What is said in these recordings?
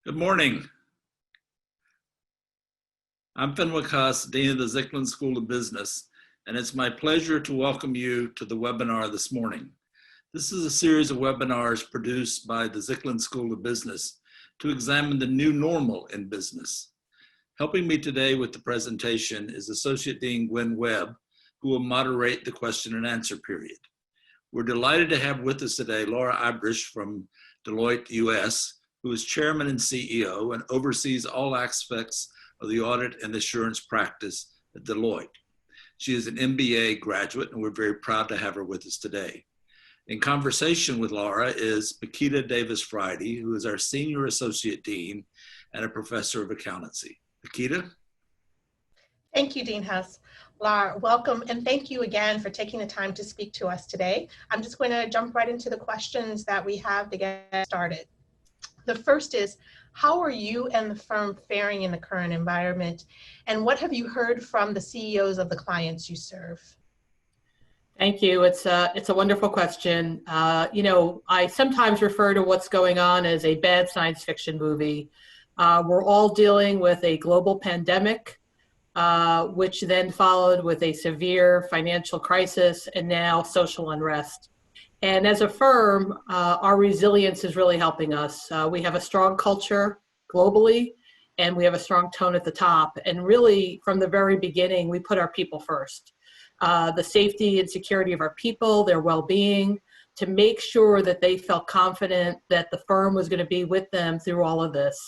Good morning. I'm Fenwick Huss, Dean of the Zicklin School of Business, and it's my pleasure to welcome you to the webinar this morning. This is a series of webinars produced by the Zicklin School of Business to examine the new normal in business. Helping me today with the presentation is Associate Dean Webb, who will moderate the question and answer period. We're delighted to have with us today Lara Abrash from Deloitte, US, who is Chairman and CEO and oversees all aspects of the audit and assurance practice at Deloitte. She is an MBA graduate, and we're very proud to have her with us today. In conversation with Lara is Paquita Davis-Friday, who is our Senior Associate Dean and a Professor of Accountancy. Paquita? Thank you, Dean Huss. Lara, welcome, and thank you again for taking the time to speak to us today. I'm just going to jump right into the questions that we have to get started. The first is, how are you and the firm faring in the current environment? And what have you heard from the CEOs of the clients you serve? Thank you. It's a wonderful question. I sometimes refer to what's going on as a bad science fiction movie. We're all dealing with a global pandemic, which then followed with a severe financial crisis and now social unrest. And as a firm, our resilience is really helping us. We have a strong culture globally, and we have a strong tone at the top. And really, from the very beginning, we put our people first. The safety and security of our people, their well-being, to make sure that they felt confident that the firm was going to be with them through all of this.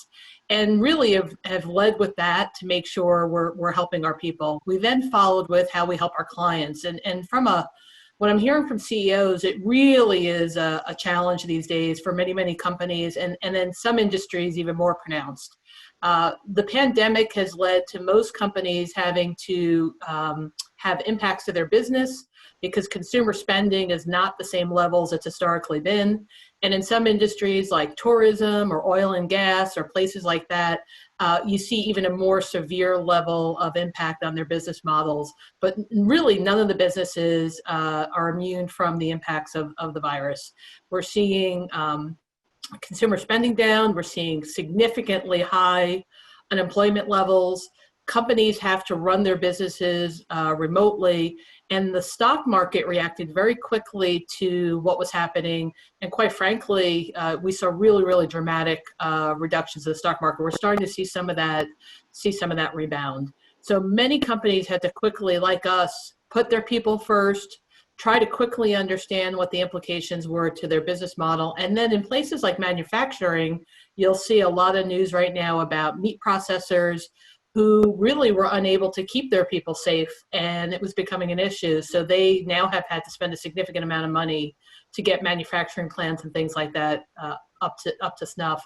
And really have led with that to make sure we're helping our people. We then followed with how we help our clients. And from what I'm hearing from CEOs, it really is a challenge these days for many, many companies, and in some industries even more pronounced. The pandemic has led to most companies having to have impacts to their business because consumer spending is not the same levels it's historically been. And in some industries like tourism or oil and gas or places like that, you see even a more severe level of impact on their business models. But really, none of the businesses are immune from the impacts of the virus. We're seeing consumer spending down. We're seeing significantly high unemployment levels. Companies have to run their businesses remotely, and the stock market reacted very quickly to what was happening. And quite frankly, we saw really, really dramatic reductions in the stock market. We're starting to see some of that rebound. So many companies had to quickly, like us, put their people first, try to quickly understand what the implications were to their business model. And then in places like manufacturing, you'll see a lot of news right now about meat processors who really were unable to keep their people safe, and it was becoming an issue. So they now have had to spend a significant amount of money to get manufacturing plants and things like that up to snuff.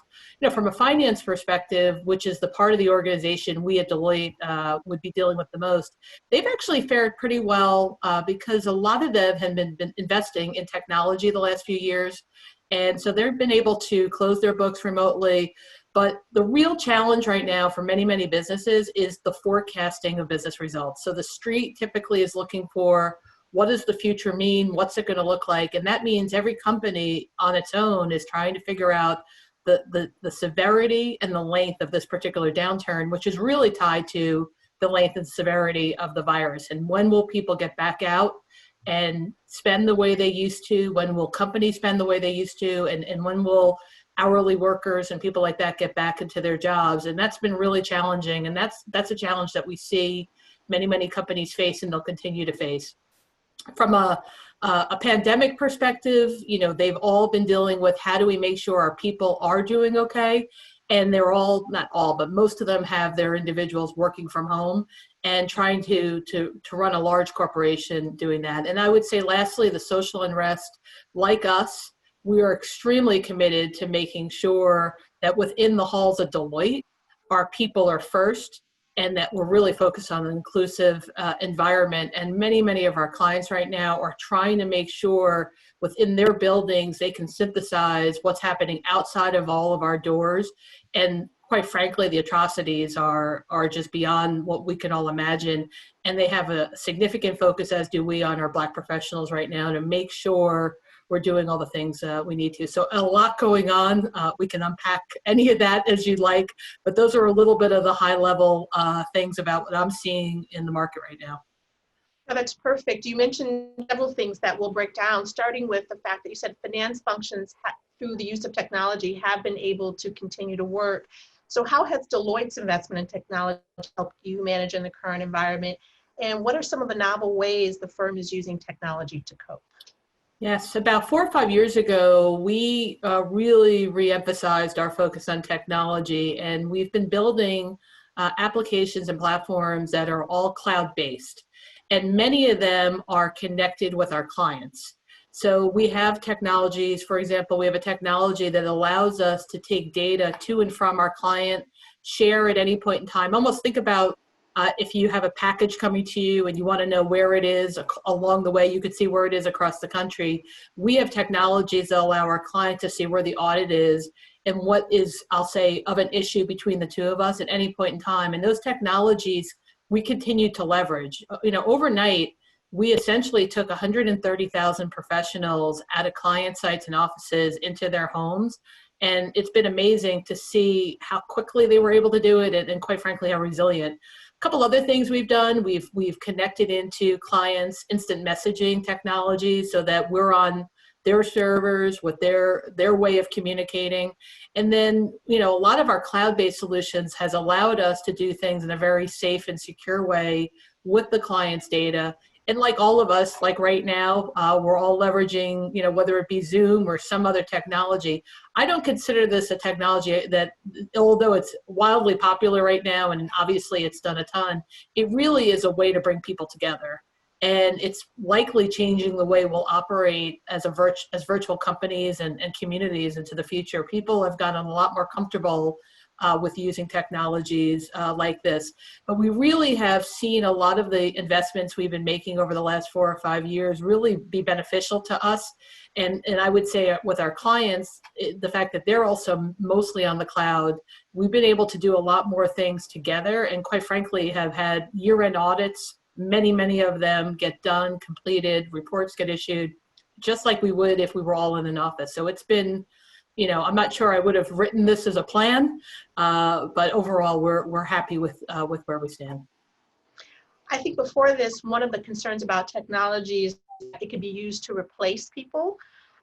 From a finance perspective, which is the part of the organization we at Deloitte would be dealing with the most, they've actually fared pretty well because a lot of them have been investing in technology the last few years. And so they've been able to close their books remotely. But the real challenge right now for many, many businesses is the forecasting of business results. So the street typically is looking for, what does the future mean? What's it going to look like? And that means every company on its own is trying to figure out the severity and the length of this particular downturn, which is really tied to the length and severity of the virus. And when will people get back out and spend the way they used to? When will companies spend the way they used to? And when will hourly workers and people like that get back into their jobs? And that's been really challenging. And that's a challenge that we see many, many companies face, and they'll continue to face. From a pandemic perspective, they've all been dealing with, how do we make sure our people are doing okay? And they're all, not all, but most of them have their individuals working from home and trying to run a large corporation doing that. And I would say lastly, the social unrest, like us, we are extremely committed to making sure that within the halls of Deloitte, our people are first, and that we're really focused on an inclusive environment. And many, many of our clients right now are trying to make sure within their buildings, they can synthesize what's happening outside of all of our doors. And quite frankly, the atrocities are just beyond what we can all imagine. And they have a significant focus, as do we, on our Black professionals right now, to make sure we're doing all the things we need to. So a lot going on. We can unpack any of that as you'd like, but those are a little bit of the high level things about what I'm seeing in the market right now. No, that's perfect. You mentioned several things that we'll break down, starting with the fact that you said finance functions through the use of technology have been able to continue to work. So how has Deloitte's investment in technology helped you manage in the current environment? And what are some of the novel ways the firm is using technology to cope? Yes, about 4 or 5 years ago, we really reemphasized our focus on technology, and we've been building applications and platforms that are all cloud-based. And many of them are connected with our clients. So we have technologies, for example, we have a technology that allows us to take data to and from our client, share at any point in time. Almost think about if you have a package coming to you and you want to know where it is along the way, you could see where it is across the country. We have technologies that allow our client to see where the audit is and what is, I'll say, of an issue between the two of us at any point in time. And those technologies we continue to leverage. Overnight, we essentially took 130,000 professionals out of client sites and offices into their homes. And it's been amazing to see how quickly they were able to do it and quite frankly, how resilient. A couple other things we've done, we've connected into clients' instant messaging technology so that we're on their servers with their way of communicating. And then, a lot of our cloud-based solutions has allowed us to do things in a very safe and secure way with the client's data. And like all of us, like right now, we're all leveraging, whether it be Zoom or some other technology. I don't consider this a technology that, although it's wildly popular right now, and obviously it's done a ton, it really is a way to bring people together. And it's likely changing the way we'll operate as virtual companies and communities into the future. People have gotten a lot more comfortable with using technologies like this. But we really have seen a lot of the investments we've been making over the last 4 or 5 years really be beneficial to us. And I would say with our clients, the fact that they're also mostly on the cloud, we've been able to do a lot more things together and quite frankly have had year-end audits. Many of them get done, completed, reports get issued, just like we would if we were all in an office. So it's been, I'm not sure I would have written this as a plan, but overall we're happy with where we stand. I think before this, one of the concerns about technology is that it can be used to replace people.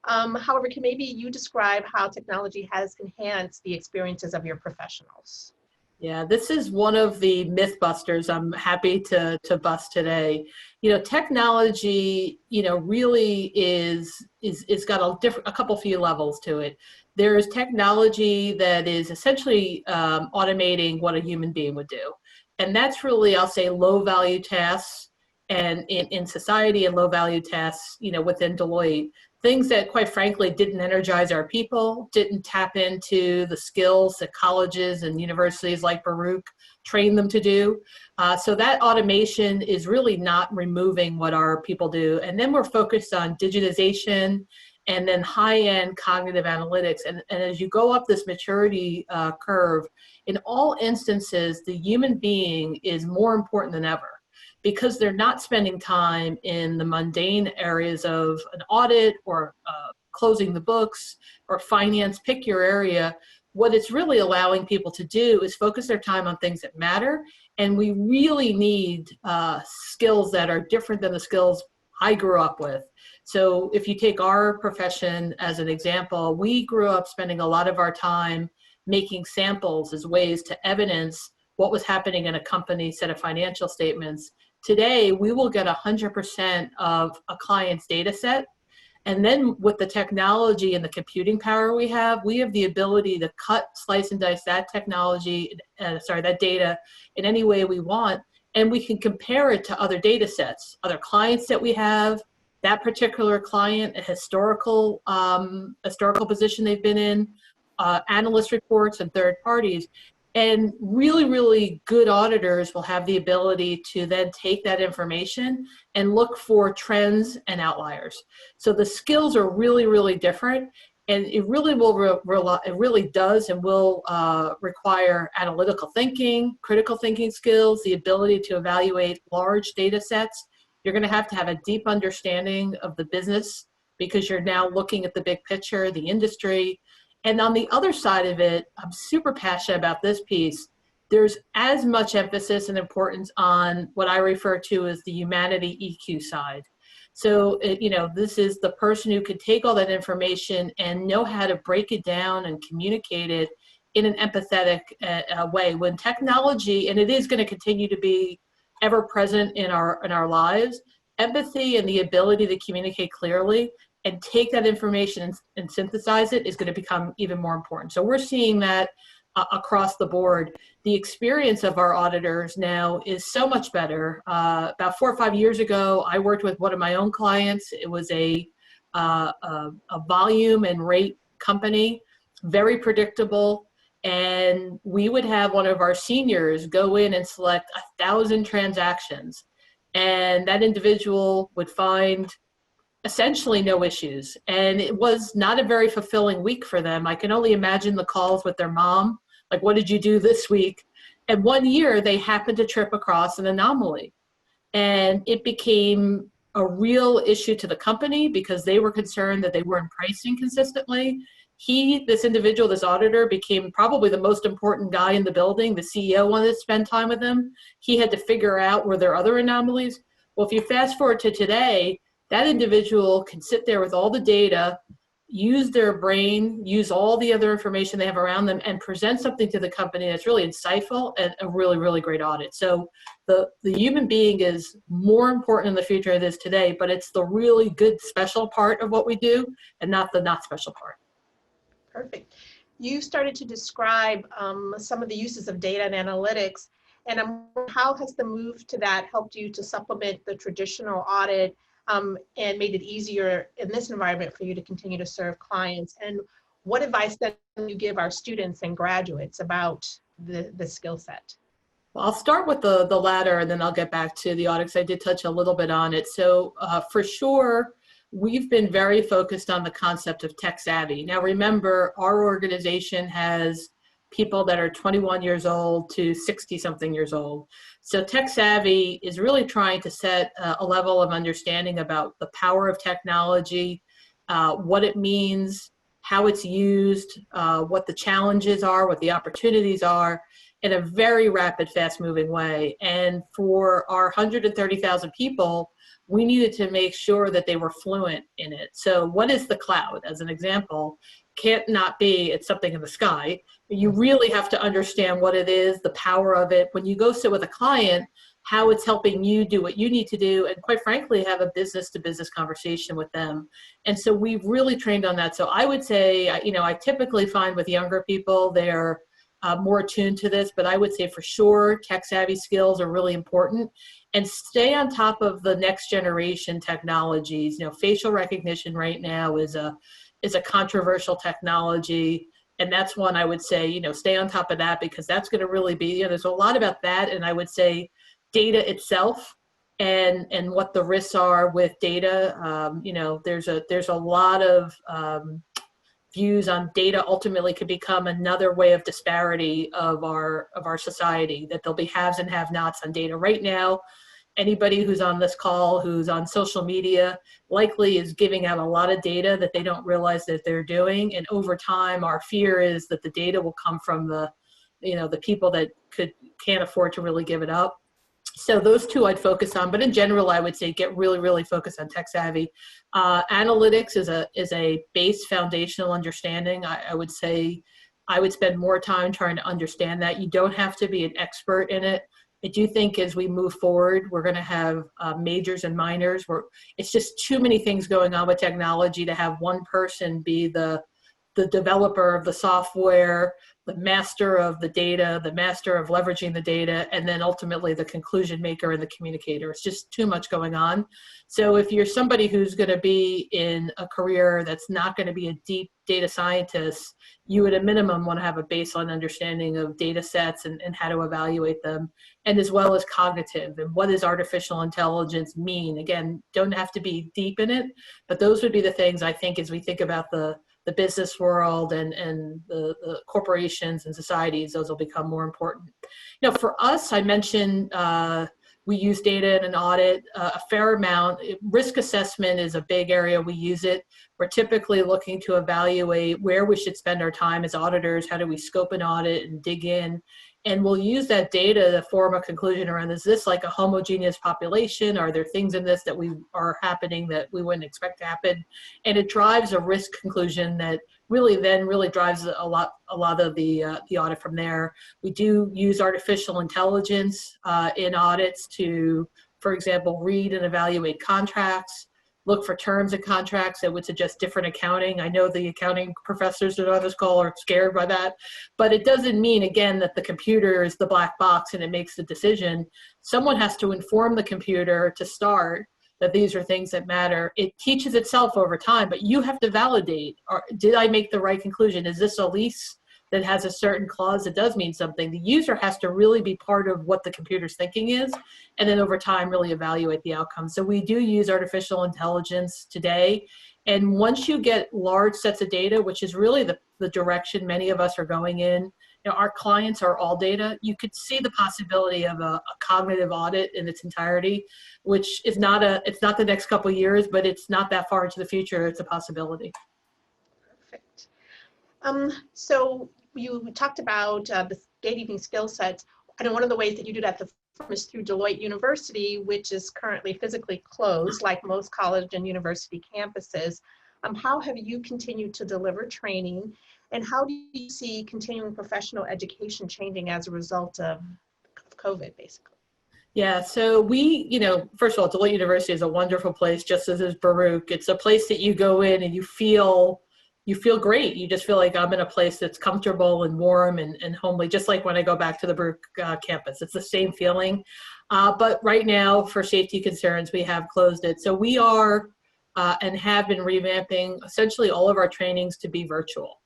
However, can maybe you describe how technology has enhanced the experiences of your professionals? Yeah, this is one of the myth busters I'm happy to bust today. Technology, really is got a couple few levels to it. There's technology that is essentially automating what a human being would do. And that's really, I'll say, low value tasks and in society and low value tasks, within Deloitte. Things that, quite frankly, didn't energize our people, didn't tap into the skills that colleges and universities like Baruch train them to do. So that automation is really not removing what our people do. And then we're focused on digitization and then high-end cognitive analytics. And as you go up this maturity curve, in all instances, the human being is more important than ever, because they're not spending time in the mundane areas of an audit or closing the books or finance, pick your area. What it's really allowing people to do is focus their time on things that matter. And we really need skills that are different than the skills I grew up with. So if you take our profession as an example, we grew up spending a lot of our time making samples as ways to evidence what was happening in a company's set of financial statements. Today, we will get 100% of a client's data set. And then with the technology and the computing power we have the ability to cut, slice, and dice that that data in any way we want. And we can compare it to other data sets, other clients that we have, that particular client, a historical position they've been in, analyst reports and third parties. And really good auditors will have the ability to then take that information and look for trends and outliers. So the skills are really different, and it really does and will require analytical thinking, critical thinking skills, the ability to evaluate large data sets. You're going to have a deep understanding of the business because you're now looking at the big picture, the industry. And on the other side of it, I'm super passionate about this piece. There's as much emphasis and importance on what I refer to as the humanity EQ side. So, this is the person who can take all that information and know how to break it down and communicate it in an empathetic way. When technology, and it is going to continue to be ever present in our lives, empathy and the ability to communicate clearly and take that information and synthesize it is going to become even more important. So we're seeing that across the board. The experience of our auditors now is so much better. About 4 or 5 years ago, I worked with one of my own clients. It was a volume and rate company, very predictable. And we would have one of our seniors go in and select 1,000 transactions. And that individual would find essentially no issues. And it was not a very fulfilling week for them. I can only imagine the calls with their mom, like, what did you do this week? And one year they happened to trip across an anomaly. And it became a real issue to the company because they were concerned that they weren't pricing consistently. This individual, this auditor, became probably the most important guy in the building. The CEO wanted to spend time with him. He had to figure out, were there other anomalies? Well, if you fast forward to today, that individual can sit there with all the data, use their brain, use all the other information they have around them, and present something to the company that's really insightful and a really, really great audit. So the human being is more important in the future than it is today, but it's the really good special part of what we do and not the not special part. Perfect. You started to describe some of the uses of data and analytics, and how has the move to that helped you to supplement the traditional audit and made it easier in this environment for you to continue to serve clients? And what advice then you give our students and graduates about the skill set? Well, I'll start with the latter, and then I'll get back to the audits. I did touch a little bit on it. So for sure, we've been very focused on the concept of tech savvy. Now, remember, our organization has people that are 21 years old to 60-something years old. So tech savvy is really trying to set a level of understanding about the power of technology, what it means, how it's used, what the challenges are, what the opportunities are, in a very rapid, fast-moving way. And for our 130,000 people, we needed to make sure that they were fluent in it. So what is the cloud, as an example? Can't not be it's something in the sky. You really have to understand what it is, the power of it. When you go sit with a client, how it's helping you do what you need to do, and quite frankly, have a business-to-business conversation with them. And so we've really trained on that. So I would say, I typically find with younger people, they're more attuned to this, but I would say for sure, tech-savvy skills are really important. And stay on top of the next generation technologies. Facial recognition right now is a controversial technology. And that's one I would say, stay on top of that, because that's going to really be, there's a lot about that. And I would say data itself and what the risks are with data. There's a lot of views on data ultimately could become another way of disparity of our society, that there'll be haves and have-nots on data. Right now, anybody who's on this call, who's on social media, likely is giving out a lot of data that they don't realize that they're doing. And over time, our fear is that the data will come from the people that can't afford to really give it up. So those two I'd focus on, but in general, I would say get really, really focused on tech savvy. Analytics is a base foundational understanding. I would say I would spend more time trying to understand that. You don't have to be an expert in it. I do think as we move forward, we're going to have majors and minors. It's just too many things going on with technology to have one person be the developer of the software, the master of the data, the master of leveraging the data, and then ultimately the conclusion maker and the communicator. It's just too much going on. So if you're somebody who's going to be in a career that's not going to be a deep data scientist, you at a minimum want to have a baseline understanding of data sets and how to evaluate them, and as well as cognitive and what does artificial intelligence mean. Again, don't have to be deep in it, but those would be the things I think as we think about the business world and the corporations and societies, those will become more important. For us, I mentioned We use data in an audit a fair amount. Risk assessment is a big area we use it. We're typically looking to evaluate where we should spend our time as auditors. How do we scope an audit and dig in? And we'll use that data to form a conclusion around, is this like a homogeneous population? Are there things in this that are happening that we wouldn't expect to happen? And it drives a risk conclusion that really drives a lot of the audit from there. We do use artificial intelligence in audits to, for example, read and evaluate contracts, look for terms of contracts that would suggest different accounting. I know the accounting professors that are on this call are scared by that, but it doesn't mean, again, that the computer is the black box and it makes the decision. Someone has to inform the computer to start that these are things that matter. It teaches itself over time, but you have to validate, did I make the right conclusion? Is this a lease that has a certain clause that does mean something? The user has to really be part of what the computer's thinking is, and then over time really evaluate the outcome. So we do use artificial intelligence today. And once you get large sets of data, which is really the direction many of us are going in, our clients are all data. You could see the possibility of a cognitive audit in its entirety, which is it's not the next couple of years, but it's not that far into the future. It's a possibility. Perfect. So you talked about the gatekeeping skill sets. I know one of the ways that you do that is through Deloitte University, which is currently physically closed, like most college and university campuses. How have you continued to deliver training, and how do you see continuing professional education changing as a result of COVID, basically? Yeah, so first of all, Deloitte University is a wonderful place, just as is Baruch. It's a place that you go in and you feel great. You just feel like I'm in a place that's comfortable and warm and homely, just like when I go back to the Baruch campus. It's the same feeling. But right now, for safety concerns, we have closed it. So we are and have been revamping essentially all of our trainings to be virtual.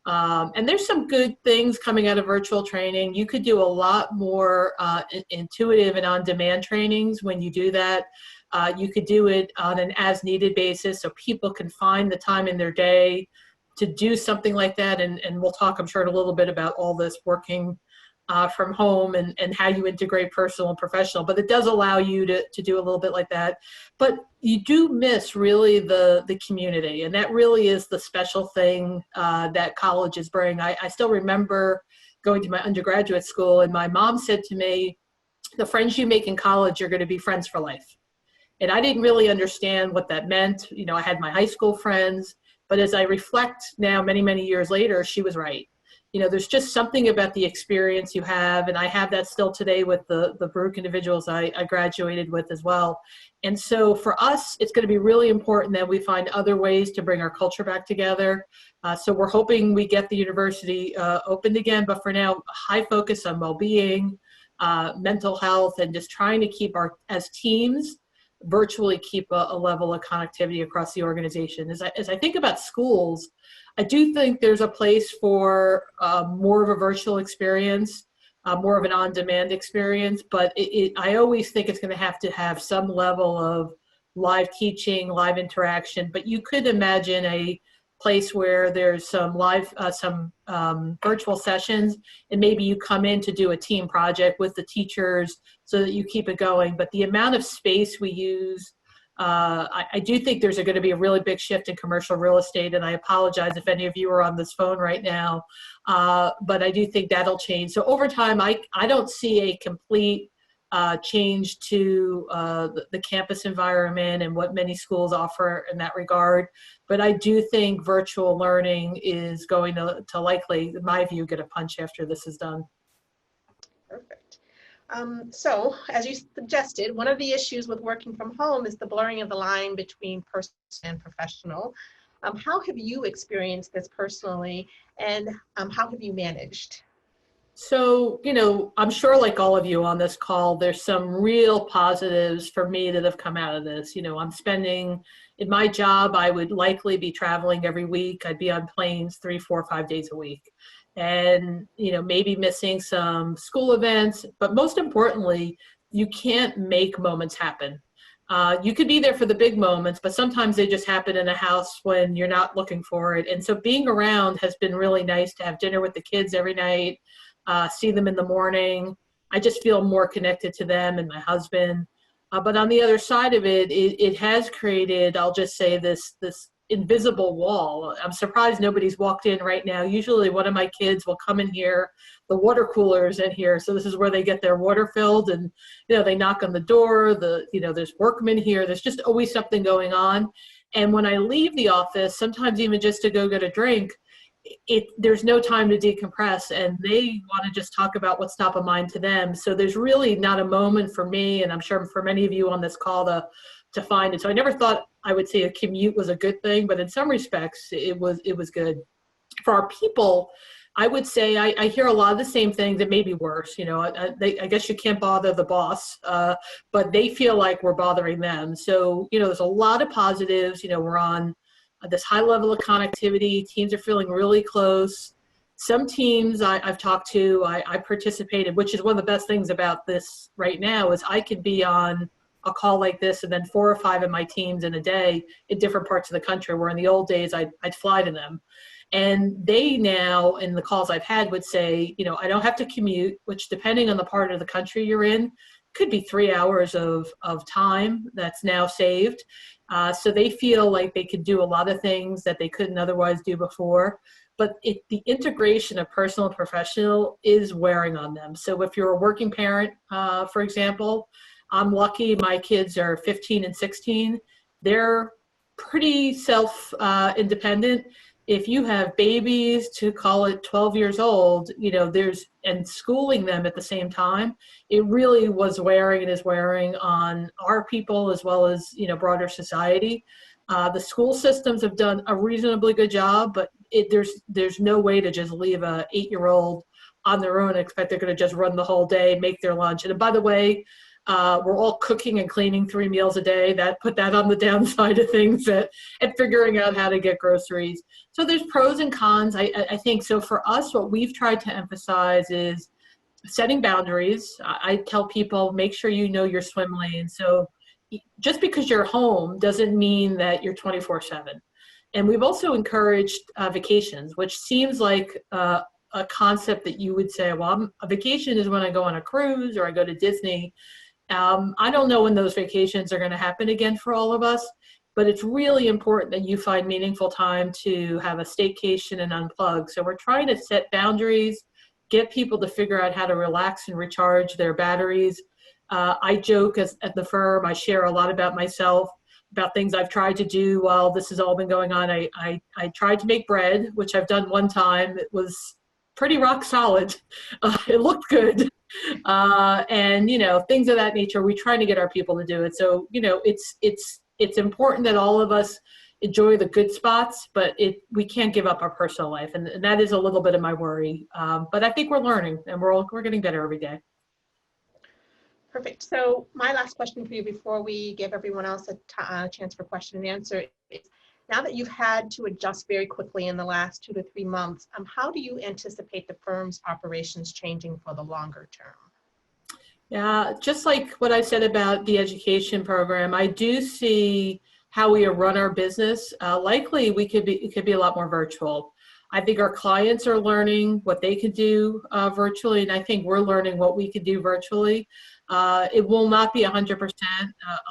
And there's some good things coming out of virtual training. You could do a lot more intuitive and on-demand trainings when you do that. You could do it on an as-needed basis, so people can find the time in their day to do something like that. And we'll talk, I'm sure, in a little bit about all this working from home and how you integrate personal and professional. But it does allow you to do a little bit like that. But you do miss really the community. And that really is the special thing that colleges bring. I still remember going to my undergraduate school, and my mom said to me, the friends you make in college are going to be friends for life. And I didn't really understand what that meant. I had my high school friends, but as I reflect now, many, many years later, she was right. There's just something about the experience you have, and I have that still today with the Baruch individuals I graduated with as well. And so for us, it's going to be really important that we find other ways to bring our culture back together. So we're hoping we get the university opened again, but for now, high focus on well-being, mental health, and just trying to keep as teams, virtually keep a level of connectivity across the organization. As I think about schools, I do think there's a place for more of a virtual experience, more of an on-demand experience, but I always think it's going to have some level of live teaching, live interaction, but you could imagine a place where there's some virtual sessions, and maybe you come in to do a team project with the teachers so that you keep it going. But the amount of space we use, I do think there's going to be a really big shift in commercial real estate, and I apologize if any of you are on this phone right now, but I do think that'll change. So over time, I don't see a complete change to the campus environment and what many schools offer in that regard. But I do think virtual learning is going to likely, in my view, get a punch after this is done. Perfect. So as you suggested, one of the issues with working from home is the blurring of the line between personal and professional. How have you experienced this personally, and how have you managed? So, I'm sure like all of you on this call, there's some real positives for me that have come out of this. I'm spending, in my job, I would likely be traveling every week. I'd be on planes 3, 4, 5 days a week. And, maybe missing some school events, but most importantly, you can't make moments happen. You could be there for the big moments, but sometimes they just happen in a house when you're not looking for it. And so being around has been really nice, to have dinner with the kids every night, see them in the morning. I just feel more connected to them and my husband. But on the other side of it, it has created, I'll just say, this invisible wall. I'm surprised nobody's walked in right now. Usually one of my kids will come in here, the water cooler is in here, so this is where they get their water filled, and they knock on the door, there's workmen here, there's just always something going on. And when I leave the office, sometimes even just to go get a drink, there's no time to decompress, and they want to just talk about what's top of mind to them. So there's really not a moment for me, and I'm sure for many of you on this call, to find it. So I never thought I would say a commute was a good thing, but in some respects it was good. For our people, I would say I hear a lot of the same things, and maybe worse. I guess you can't bother the boss, but they feel like we're bothering them. So there's a lot of positives. We're on this high level of connectivity. Teams are feeling really close. Some teams I've talked to, I participated, which is one of the best things about this right now, is I could be on a call like this and then 4 or 5 of my teams in a day in different parts of the country, where in the old days I'd fly to them. And they now, in the calls I've had, would say, I don't have to commute, which depending on the part of the country you're in, could be 3 hours of time that's now saved. So they feel like they could do a lot of things that they couldn't otherwise do before. But the integration of personal and professional is wearing on them. So if you're a working parent, for example, I'm lucky my kids are 15 and 16. They're pretty self-independent. If you have babies to call it 12 years old, and schooling them at the same time, it really was wearing and is wearing on our people as well as, broader society. The school systems have done a reasonably good job, but there's no way to just leave a 8-year-old on their own and expect they're going to just run the whole day, make their lunch. And by the way, we're all cooking and cleaning 3 meals a day. Put that on the downside of things, and figuring out how to get groceries. So there's pros and cons, I think. So for us, what we've tried to emphasize is setting boundaries. I tell people, make sure you know your swim lane. So just because you're home doesn't mean that you're 24/7. And we've also encouraged vacations, which seems like a concept that you would say, well, a vacation is when I go on a cruise or I go to Disney. I don't know when those vacations are going to happen again for all of us, but it's really important that you find meaningful time to have a staycation and unplug. So we're trying to set boundaries, get people to figure out how to relax and recharge their batteries. I joke at the firm, I share a lot about myself, about things I've tried to do while this has all been going on. I tried to make bread, which I've done one time. It was pretty rock solid. It looked good. And things of that nature. We try to get our people to do it. So it's important that all of us enjoy the good spots, but we can't give up our personal life, and that is a little bit of my worry. But I think we're learning, and we're getting better every day. Perfect. So my last question for you before we give everyone else a chance for question and answer is, now that you've had to adjust very quickly in the last 2 to 3 months, how do you anticipate the firm's operations changing for the longer term? Yeah, just like what I said about the education program, I do see how we run our business. Likely it could be a lot more virtual. I think our clients are learning what they can do virtually, and I think we're learning what we can do virtually. It will not be 100%.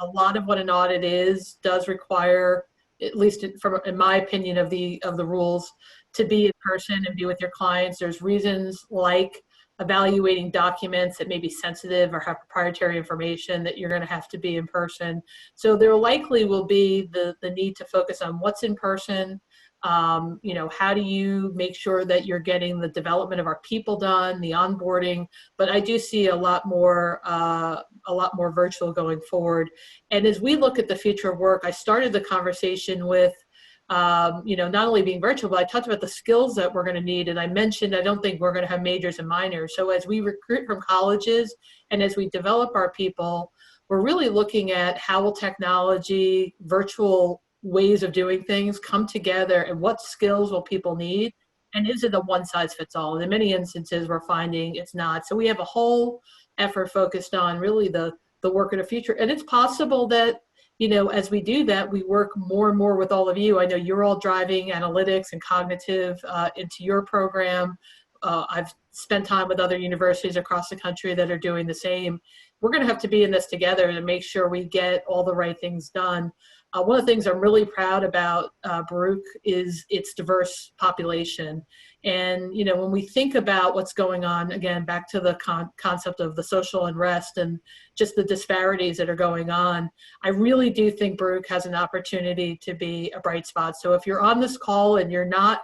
A lot of what an audit does require, at least in my opinion of the rules, to be in person and be with your clients. There's reasons like evaluating documents that may be sensitive or have proprietary information that you're going to have to be in person. So there likely will be the need to focus on what's in person. How do you make sure that you're getting the development of our people done, the onboarding? But I do see a lot more virtual going forward. And as we look at the future of work, I started the conversation with, not only being virtual, but I talked about the skills that we're going to need. And I mentioned, I don't think we're going to have majors and minors. So as we recruit from colleges and as we develop our people, we're really looking at how will technology, virtual ways of doing things come together, and what skills will people need, and is it a one size fits all? And in many instances we're finding it's not. So we have a whole effort focused on really the work of the future. And it's possible that as we do that, we work more and more with all of you. I know you're all driving analytics and cognitive into your program. I've spent time with other universities across the country that are doing the same. We're going to have to be in this together to make sure we get all the right things done. One of the things I'm really proud about Baruch is its diverse population. And, you know, when we think about what's going on, again, back to the concept of the social unrest and just the disparities that are going on, I really do think Baruch has an opportunity to be a bright spot. So if you're on this call and you're not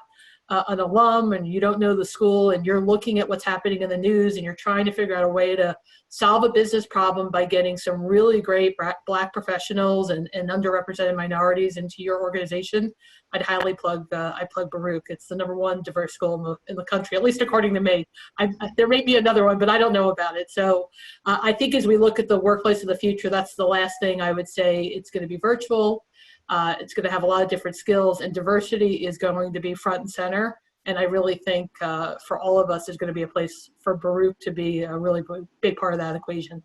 an alum and you don't know the school and you're looking at what's happening in the news and you're trying to figure out a way to solve a business problem by getting some really great Black professionals and underrepresented minorities into your organization, I'd highly plug Baruch. It's the #1 diverse school in the country, at least according to me. There may be another one, but I don't know about it. So I think as we look at the workplace of the future, that's the last thing I would say. It's going to be virtual. It's going to have a lot of different skills, and diversity is going to be front and center. And I really think for all of us, there's going to be a place for Baruch to be a really big part of that equation.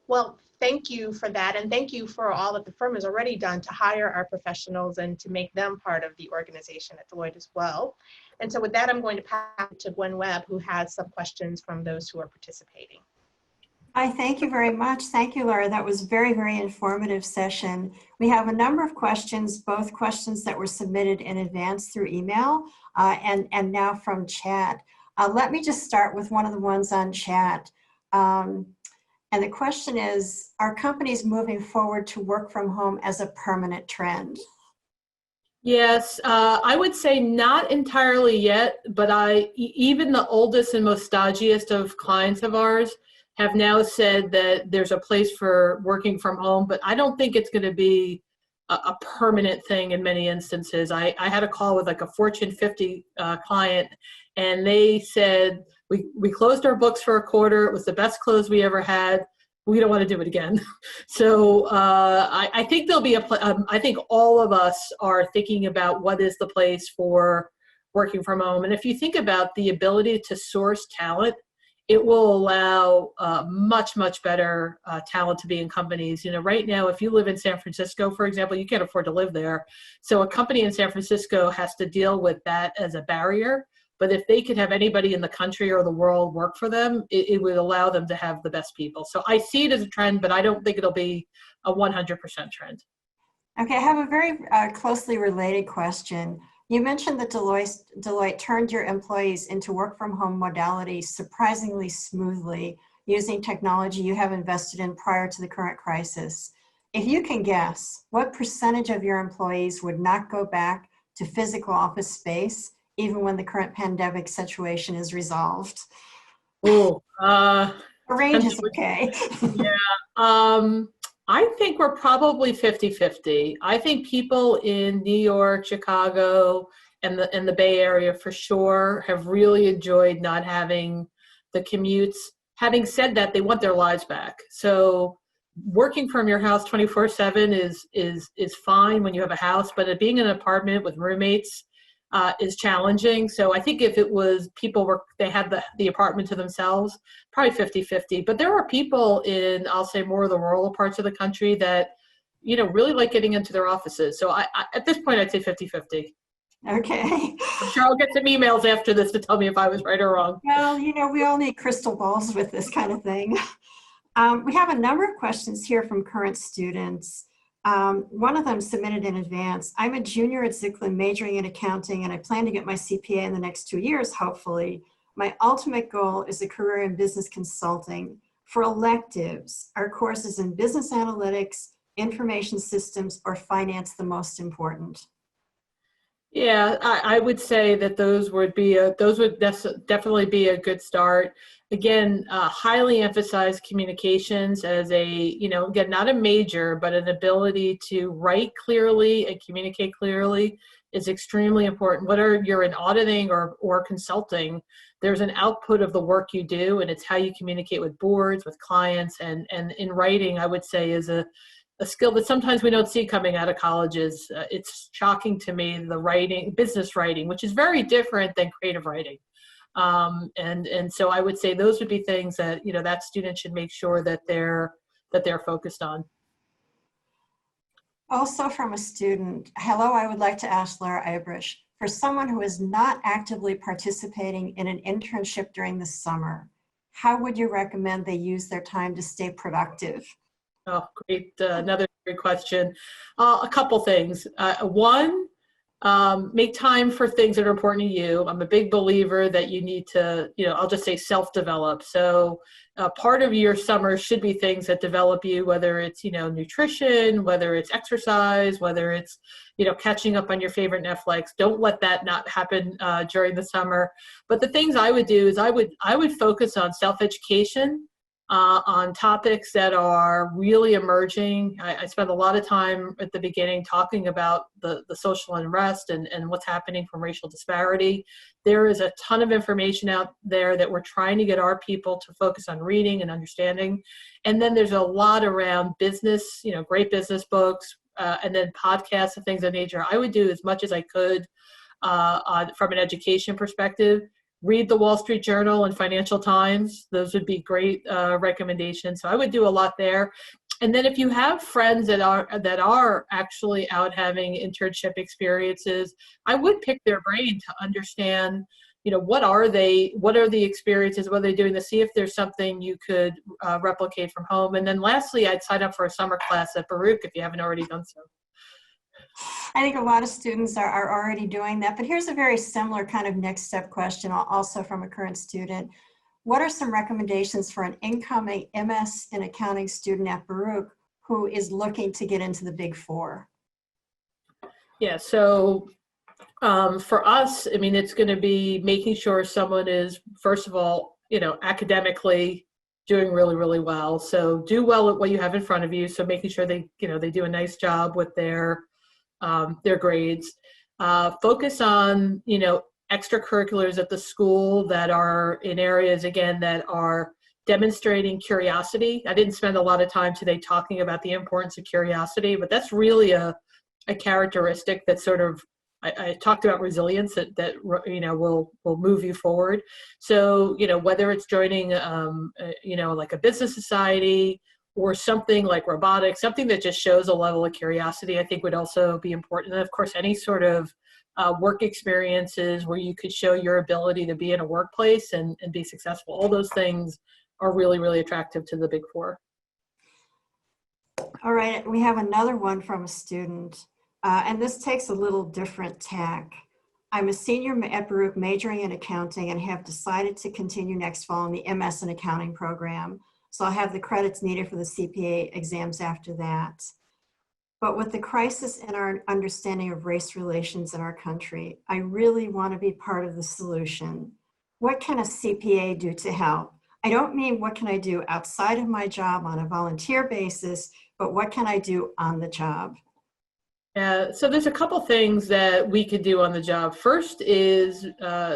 Well, thank you for that. And thank you for all that the firm has already done to hire our professionals and to make them part of the organization at Deloitte as well. And so with that, I'm going to pass it to Gwen Webb, who has some questions from those who are participating. Hi, thank you very much. Thank you, Lara. That was a very, very informative session. We have a number of questions, both questions that were submitted in advance through email and now from chat. Let me just start with one of the ones on chat. And the question is, are companies moving forward to work from home as a permanent trend? Yes, I would say not entirely yet, but even the oldest and most stodgiest of clients of ours have now said that there's a place for working from home, but I don't think it's going to be a permanent thing in many instances. I had a call with like a Fortune 50 client, and they said, we closed our books for a quarter. It was the best close we ever had. We don't want to do it again. So I think there'll be I think all of us are thinking about what is the place for working from home. And if you think about the ability to source talent, it will allow much, much better talent to be in companies. You know, right now, if you live in San Francisco, for example, you can't afford to live there. So a company in San Francisco has to deal with that as a barrier. But if they could have anybody in the country or the world work for them, it would allow them to have the best people. So I see it as a trend, but I don't think it'll be a 100% trend. Okay, I have a very closely related question. You mentioned that Deloitte turned your employees into work from home modalities surprisingly smoothly using technology you have invested in prior to the current crisis. If you can guess, what percentage of your employees would not go back to physical office space even when the current pandemic situation is resolved? Oh, a range is okay. Yeah. I think we're probably 50-50. I think people in New York, Chicago, and the Bay Area for sure have really enjoyed not having the commutes. Having said that, they want their lives back. So working from your house 24/7 is fine when you have a house, but being in an apartment with roommates is challenging. So I think if it was they had the apartment to themselves, probably 50-50. But there are people in, I'll say, more of the rural parts of the country that, you know, really like getting into their offices. So I at this point, I'd say 50-50. Okay. I'm sure I'll get some emails after this to tell me if I was right or wrong. Well, you know, we all need crystal balls with this kind of thing. We have a number of questions here from current students. One of them submitted in advance. I'm a junior at Zicklin majoring in accounting, and I plan to get my CPA in the next 2 years, hopefully. My ultimate goal is a career in business consulting. For electives, are courses in business analytics, information systems, or finance the most important? Yeah, I would say that those would definitely be a good start. Again, highly emphasize communications as again, not a major, but an ability to write clearly and communicate clearly is extremely important. Whether you're in auditing or consulting, there's an output of the work you do, and it's how you communicate with boards, with clients, and in writing, I would say, is a skill that sometimes we don't see coming out of colleges. It's shocking to me, the writing, business writing, which is very different than creative writing. And so I would say those would be things that, that student should make sure that they're focused on. Also from a student, hello, I would like to ask Lara Abrash, for someone who is not actively participating in an internship during the summer, how would you recommend they use their time to stay productive? Oh, great. Another great question. A couple things. One, make time for things that are important to you. I'm a big believer that you need to, I'll just say self-develop. So part of your summer should be things that develop you, whether it's, nutrition, whether it's exercise, whether it's, catching up on your favorite Netflix. Don't let that not happen during the summer. But the things I would do is I would focus on self-education, on topics that are really emerging. I spend a lot of time at the beginning talking about the social unrest and what's happening from racial disparity. There is a ton of information out there that we're trying to get our people to focus on reading and understanding. And then there's a lot around business, great business books, and then podcasts and things of nature. I would do as much as I could from an education perspective. Read the Wall Street Journal and Financial Times. Those would be great recommendations. So I would do a lot there. And then if you have friends that are actually out having internship experiences, I would pick their brain to understand, what are the experiences, what are they doing, to see if there's something you could replicate from home. And then lastly, I'd sign up for a summer class at Baruch if you haven't already done so. I think a lot of students are already doing that, but here's a very similar kind of next step question, also from a current student. What are some recommendations for an incoming MS in accounting student at Baruch who is looking to get into the Big Four? Yeah, so for us, it's going to be making sure someone is, first of all, academically doing really, really well. So do well at what you have in front of you. So making sure they do a nice job with their grades. Focus on, extracurriculars at the school that are in areas, again, that are demonstrating curiosity. I didn't spend a lot of time today talking about the importance of curiosity, but that's really a characteristic that sort of, I talked about resilience that will move you forward. So, whether it's joining, like a business society, or something like robotics, something that just shows a level of curiosity, I think would also be important. And of course, any sort of work experiences where you could show your ability to be in a workplace and be successful. All those things are really, really attractive to the Big Four. All right, we have another one from a student, and this takes a little different tack. I'm a senior at Baruch majoring in accounting and have decided to continue next fall in the MS in accounting program. So I'll have the credits needed for the CPA exams after that. But with the crisis in our understanding of race relations in our country, I really want to be part of the solution. What can a CPA do to help? I don't mean what can I do outside of my job on a volunteer basis, but what can I do on the job? So there's a couple things that we could do on the job. First is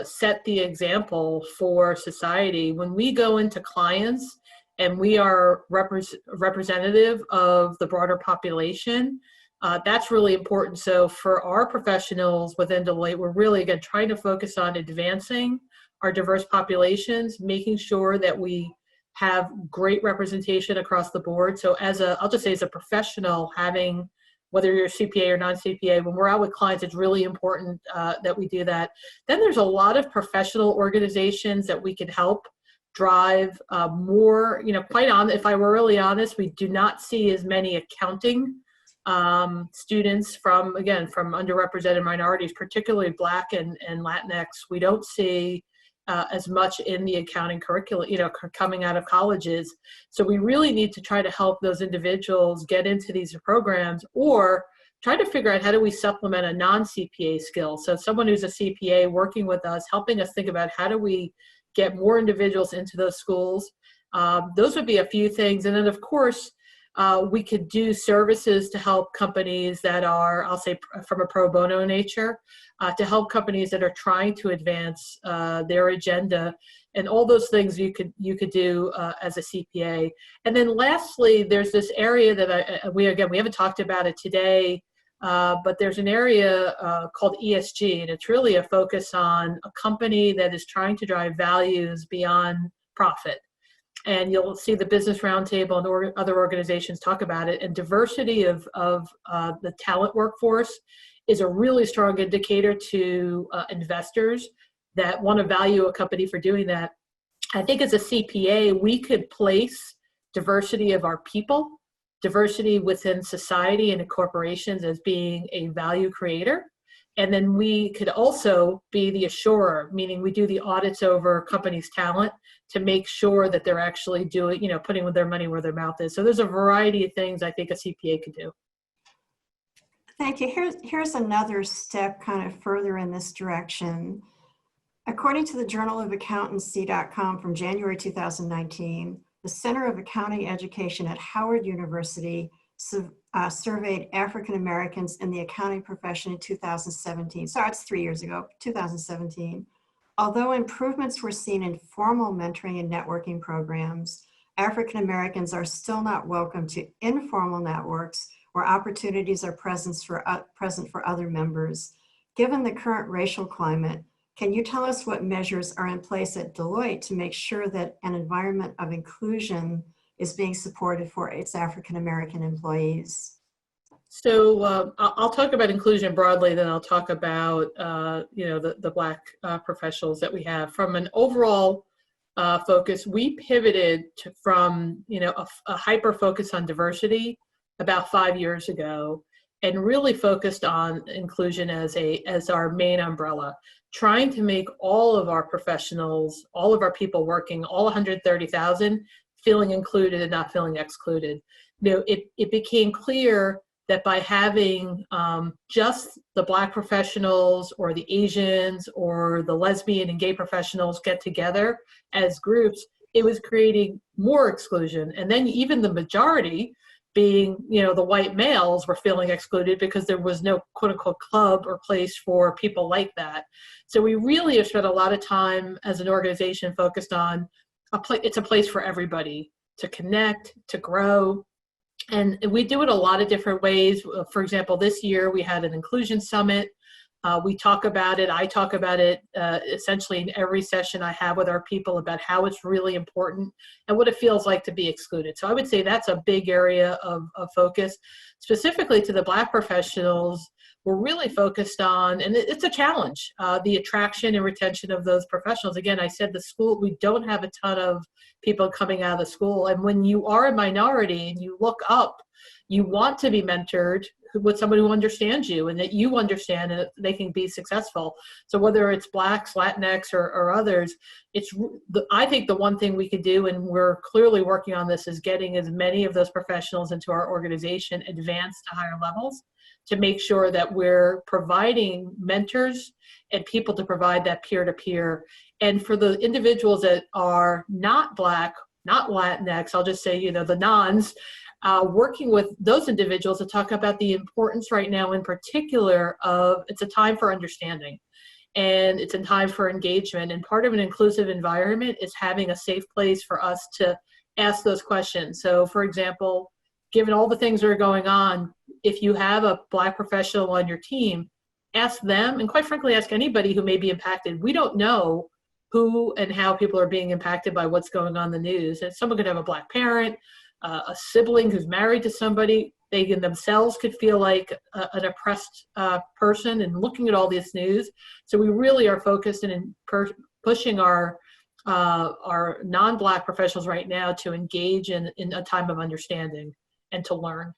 set the example for society. When we go into clients, and we are representative of the broader population, that's really important. So for our professionals within Deloitte, we're really, again, trying to focus on advancing our diverse populations, making sure that we have great representation across the board. So I'll just say as a professional, having, whether you're a CPA or non-CPA, when we're out with clients, it's really important that we do that. Then there's a lot of professional organizations that we can help drive more, if I were really honest, we do not see as many accounting students from underrepresented minorities, particularly Black and Latinx. We don't see as much in the accounting curriculum, coming out of colleges. So we really need to try to help those individuals get into these programs, or try to figure out how do we supplement a non-CPA skill. So someone who's a CPA working with us, helping us think about how do we get more individuals into those schools. Those would be a few things. And then of course, we could do services to help companies that are, I'll say from a pro bono nature, to help companies that are trying to advance their agenda, and all those things you could do as a CPA. And then lastly, there's this area that we haven't talked about it today, but there's an area called ESG, and it's really a focus on a company that is trying to drive values beyond profit. And you'll see the Business Roundtable and other organizations talk about it. And diversity of the talent workforce is a really strong indicator to investors that want to value a company for doing that. I think as a CPA, we could place diversity of our people, diversity within society and in corporations as being a value creator. And then we could also be the assurer, meaning we do the audits over companies' talent to make sure that they're actually doing, putting their money where their mouth is. So there's a variety of things I think a CPA could do. Thank you. Here's another step kind of further in this direction. According to the Journal of Accountancy.com from January 2019, the Center of Accounting Education at Howard University surveyed African Americans in the accounting profession in 2017. Sorry, it's 3 years ago, 2017. Although improvements were seen in formal mentoring and networking programs, African Americans are still not welcome to informal networks where opportunities are present for other members. Given the current racial climate, can you tell us what measures are in place at Deloitte to make sure that an environment of inclusion is being supported for its African American employees? So I'll talk about inclusion broadly, then I'll talk about the Black professionals that we have. From an overall focus, we pivoted from a hyper focus on diversity about 5 years ago, and really focused on inclusion as our main umbrella, trying to make all of our professionals, all of our people working, all 130,000, feeling included and not feeling excluded. It became clear that by having just the Black professionals or the Asians or the lesbian and gay professionals get together as groups, it was creating more exclusion. And then even the majority, being, the white males, were feeling excluded because there was no quote unquote club or place for people like that. So we really have spent a lot of time as an organization focused on it's a place for everybody to connect, to grow. And we do it a lot of different ways. For example, this year we had an inclusion summit. We talk about it. I talk about it essentially in every session I have with our people about how it's really important and what it feels like to be excluded. So I would say that's a big area of focus. Specifically to the Black professionals, we're really focused on, and it's a challenge, the attraction and retention of those professionals. Again, I said the school, we don't have a ton of people coming out of the school. And when you are a minority and you look up, you want to be mentored with somebody who understands you and that you understand and that they can be successful. So whether it's Blacks, Latinx, or others, I think the one thing we could do, and we're clearly working on this, is getting as many of those professionals into our organization, advanced to higher levels, to make sure that we're providing mentors and people to provide that peer-to-peer. And for the individuals that are not Black, not Latinx, I'll just say, the nons, working with those individuals to talk about the importance right now in particular of it's a time for understanding and it's a time for engagement. And part of an inclusive environment is having a safe place for us to ask those questions. So for example, given all the things that are going on, if you have a Black professional on your team, ask them, and quite frankly, ask anybody who may be impacted. We don't know who and how people are being impacted by what's going on in the news. And someone could have a Black parent, a sibling who's married to somebody. They themselves could feel like an oppressed person, and looking at all this news. So we really are focused in pushing our non-Black professionals right now to engage in a time of understanding and to learn.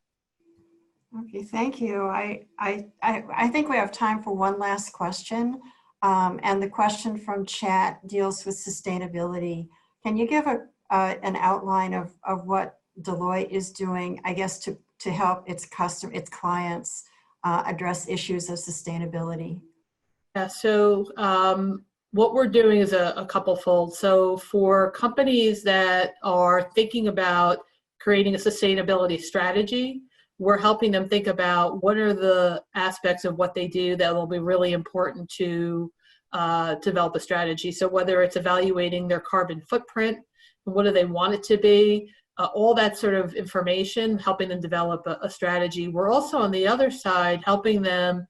Okay, thank you. I think we have time for one last question. And the question from chat deals with sustainability. Can you give an outline of what Deloitte is doing, I guess, to help its clients address issues of sustainability? Yeah, so what we're doing is a couple-fold. So for companies that are thinking about creating a sustainability strategy, we're helping them think about what are the aspects of what they do that will be really important to develop a strategy. So whether it's evaluating their carbon footprint, what do they want it to be, all that sort of information, helping them develop a strategy. We're also on the other side helping them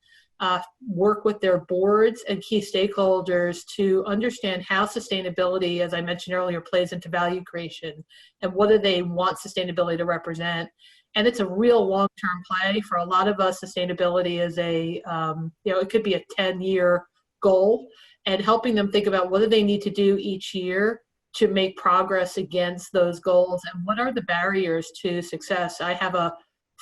work with their boards and key stakeholders to understand how sustainability, as I mentioned earlier, plays into value creation, and what do they want sustainability to represent. And it's a real long-term play. For a lot of us, sustainability is it could be a 10-year goal, and helping them think about what do they need to do each year to make progress against those goals, and what are the barriers to success. I have a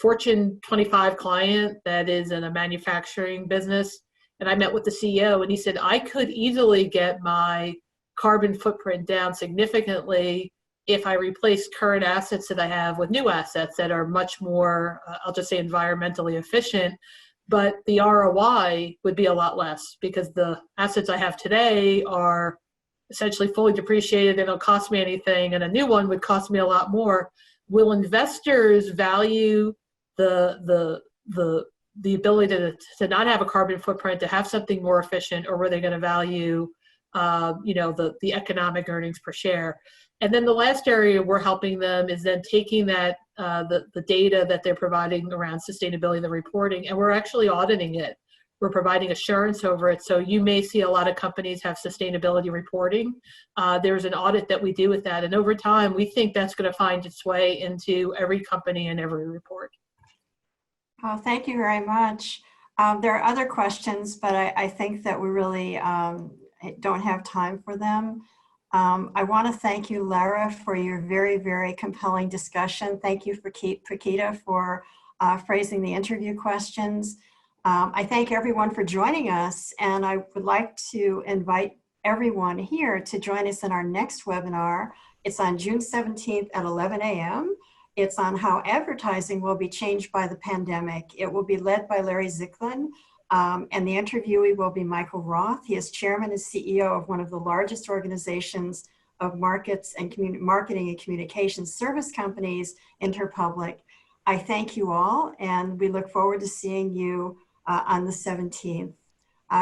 Fortune 25 client that is in a manufacturing business, and I met with the CEO, and he said, I could easily get my carbon footprint down significantly if I replace current assets that I have with new assets that are much more, I'll just say, environmentally efficient, but the ROI would be a lot less because the assets I have today are essentially fully depreciated. They don't cost me anything, and a new one would cost me a lot more. Will investors value the ability to not have a carbon footprint, to have something more efficient, or were they going to value the economic earnings per share? And then the last area we're helping them is then taking that the data that they're providing around sustainability, the reporting, and we're actually auditing it. We're providing assurance over it. So you may see a lot of companies have sustainability reporting. There's an audit that we do with that. And over time, we think that's going to find its way into every company and every report. Oh, thank you very much. There are other questions, but I think that we really don't have time for them. I want to thank you, Lara, for your very, very compelling discussion. Thank you for Paquita for phrasing the interview questions. I thank everyone for joining us, and I would like to invite everyone here to join us in our next webinar. It's on June 17th at 11 a.m. It's on how advertising will be changed by the pandemic. It will be led by Larry Zicklin, and the interviewee will be Michael Roth. He is chairman and CEO of one of the largest organizations of marketing and communications service companies, Interpublic. I thank you all, and we look forward to seeing you on the 17th.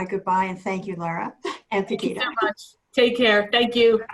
Goodbye, and thank you, Lara and Paquita. Thank you so much. Take care. Thank you.